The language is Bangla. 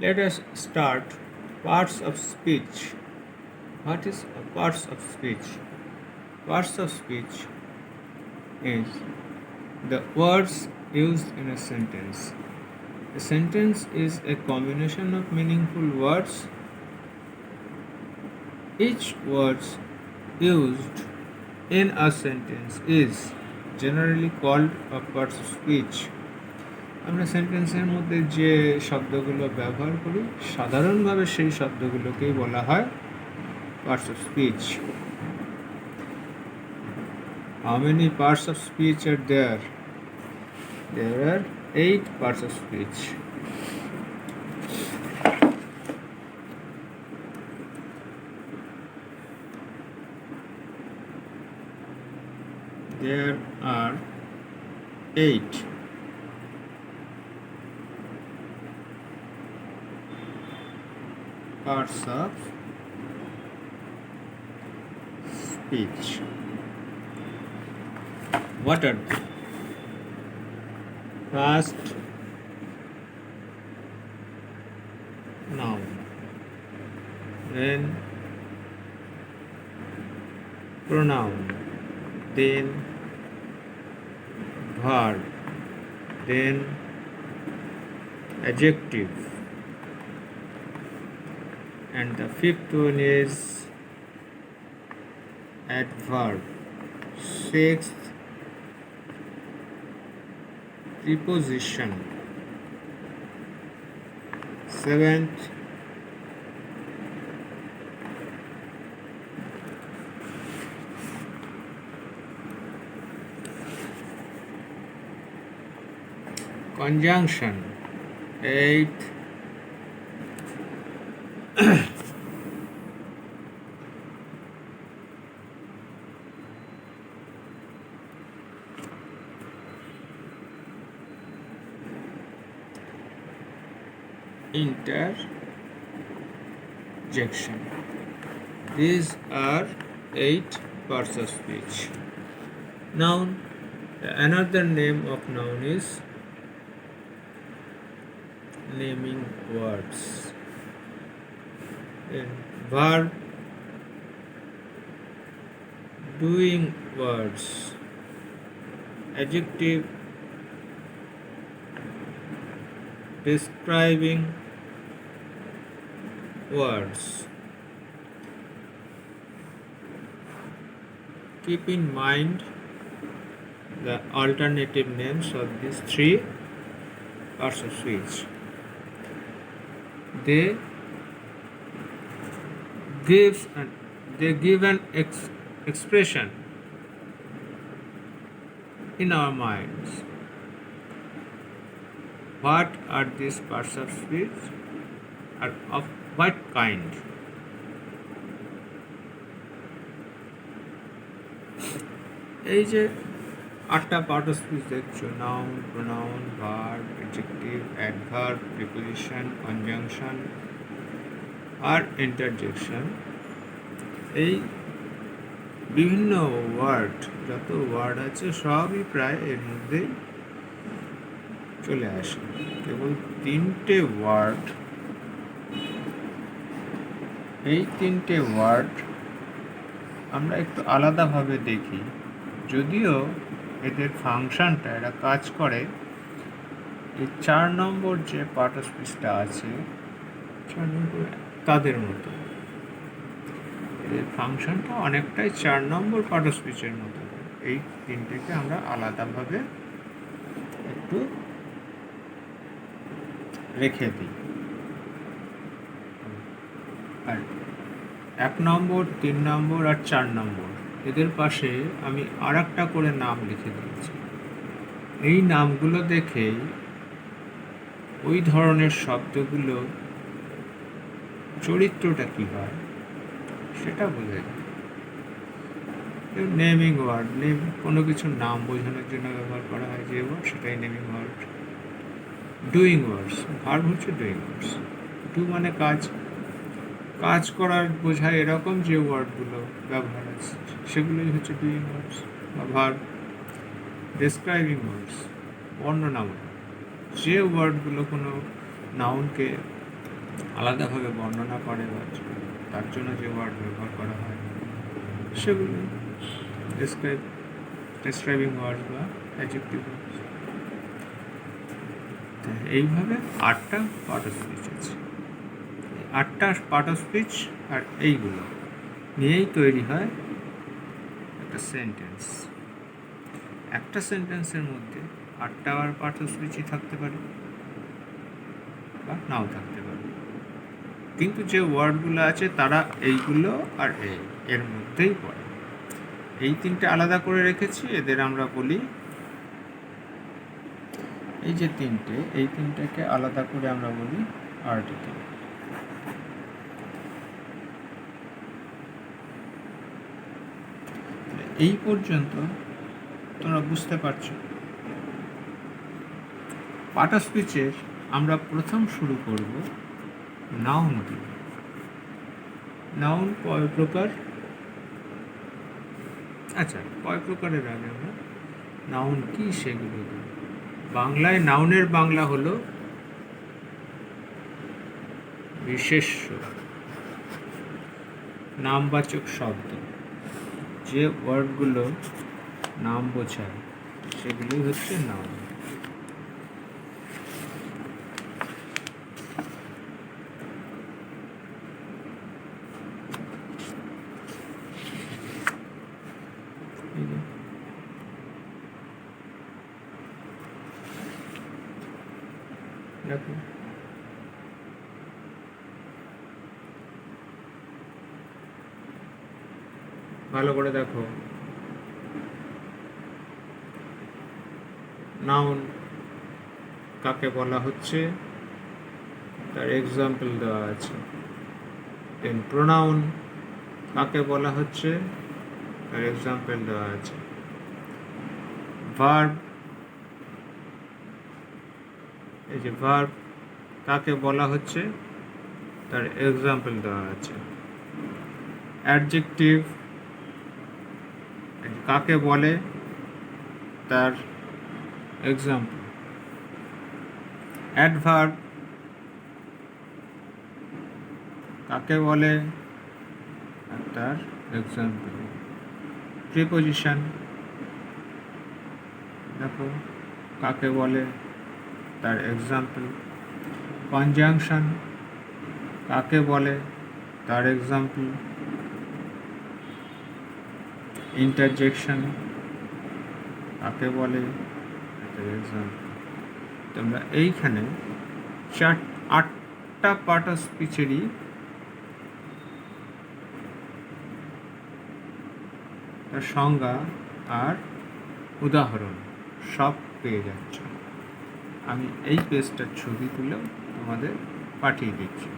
Let us start parts of speech. What is parts of speech? Parts of speech is the words used in a sentence. A sentence is a combination of meaningful words. Each word used in a sentence is generally called a parts of speech. আমরা সেন্টেন্সের মধ্যে যে শব্দগুলো ব্যবহার করি সাধারণভাবে সেই শব্দগুলোকেই বলা হয় parts of speech. How many parts of speech are there? There are 8 parts of speech. There are 8 parts of speech. What are they? First, noun. Then pronoun. Then verb. Then adjective. And the fifth one is adverb. Sixth, preposition. Seventh, conjunction. Eighth, interjection. These are 8 parts of speech. Noun. Another name of noun is naming words. Then verb, doing words. Adjective, describing words. Keep in mind the alternative names of these 3 parts of speech. They give an expression in our minds. What are these parts of speech? Are of what kind? এই যে 8টা পার্ট অফ স্পিচ দেখছো, noun, pronoun, verb, adjective, adverb, preposition, conjunction আর ইন্টারজেকশন, এই বিভিন্ন ওয়ার্ড, যত ওয়ার্ড আছে সবই প্রায় এর মধ্যেই চলে আসে। কেবল 3টে ওয়ার্ড, এই 3টে ওয়ার্ড আমরা একটু আলাদাভাবে দেখি, যদিও এদের ফাংশনটা এরা কাজ করে এই 4 নম্বর যে পার্ট অফ স্পিচটা আছে 4 নম্বর তাদের মতো। এদের ফাংশনটা অনেকটাই 4 নম্বর পার্ট অফ স্পিচের মতো। এই 3টেকে আমরা আলাদাভাবে একটু রেখে দিই। আর 1 নম্বর, 3 নম্বর আর 4 নম্বর এদের পাশে আমি আর একটা করে নাম লিখে দিয়েছি। এই নামগুলো দেখেই ওই ধরনের শব্দগুলো চরিত্রটা কী হয় সেটা বোঝা যায়। নেমিং ওয়ার্ড, কোনো কিছুর নাম বোঝানোর জন্য ব্যবহার করা হয় যে ওয়ার্ড, সেটাই naming word. Doing words, verb হচ্ছে ডুইং ওয়ার্ডস। ডু মানে কাজ, কাজ করার বোঝায় এরকম যে ওয়ার্ডগুলো ব্যবহার আছে সেগুলোই হচ্ছে ডুইং ওয়ার্ডস বা ভার্ব। ডেসক্রাইবিং ওয়ার্ডস, বর্ণনামূলক, যে ওয়ার্ডগুলো কোনো নাউনকে আলাদাভাবে বর্ণনা করে বা তার জন্য যে ওয়ার্ড ব্যবহার করা হয় সেগুলো ডেসক্রাইবিং ওয়ার্ড বা অ্যাডজেক্টিভ ওয়ার্ড। এইভাবে 8টা পার্ট অফ স্পিচ আছে। 8টা পার্ট অফ স্পিচ আর এইগুলো নিয়েই তৈরি হয় একটা সেন্টেন্স। একটা সেন্টেন্সের মধ্যে 8টা পার্ট অফ স্পিচই থাকতে পারে বা নাও থাকতে পারে, কিন্তু যে ওয়ার্ডগুলো আছে তারা এইগুলো আর এর মধ্যেই পড়ে। এই 3টে আলাদা করে রেখেছি, এদের আমরা বলি, এই যে 3টে, এই 3টাকে আলাদা করে আমরা বলি আর্টিকেল। এই পর্যন্ত তোমরা বুঝতে পারছো। পার্ট অফ স্পিচের আমরা প্রথম শুরু করব নাউন দিয়ে। নাউন কয় প্রকার? আচ্ছা, কয় প্রকারের আগে আমরা নাউন কি সেগুলো দিই। বাংলায় নাউনের বাংলা হলো বিশেষ্য, নামবাচক শব্দ। যে ওয়ার্ডগুলো নাম বোঝায় সেগুলোই হচ্ছে নাউন। দেখো, ভালো করে দেখো, নাউন কাকে বলা হচ্ছে তার এক্সাম্পল দেওয়া আছে। দেন প্রোনাউন কাকে বলা হচ্ছে তার এক্সাম্পল দেওয়া আছে। ভার্ব, এই যে ভার্ব কাকে বলা হচ্ছে তার এক্সাম্পল দেওয়া আছে। অ্যাডজেক্টিভ কাকে বলে তার এক্সাম্পল। অ্যাডভার্ব কাকে বলে আর তার এক্সাম্পল। প্রিপোজিশন দেখো কাকে বলে তার এক্সাম্পল। কনজাংশন কাকে বলে তার এক্সাম্পল। ইন্টারজেকশন কাকে বলে তার এক্সাম্পল। তোমরা এইখানে 8টা পার্ট অফ স্পিচেরই তার সংজ্ঞা আর উদাহরণ সব পেয়ে যাচ্ছ। আমি এই পেজটার ছবি তুলে তোমাদের পাঠিয়ে দিচ্ছি।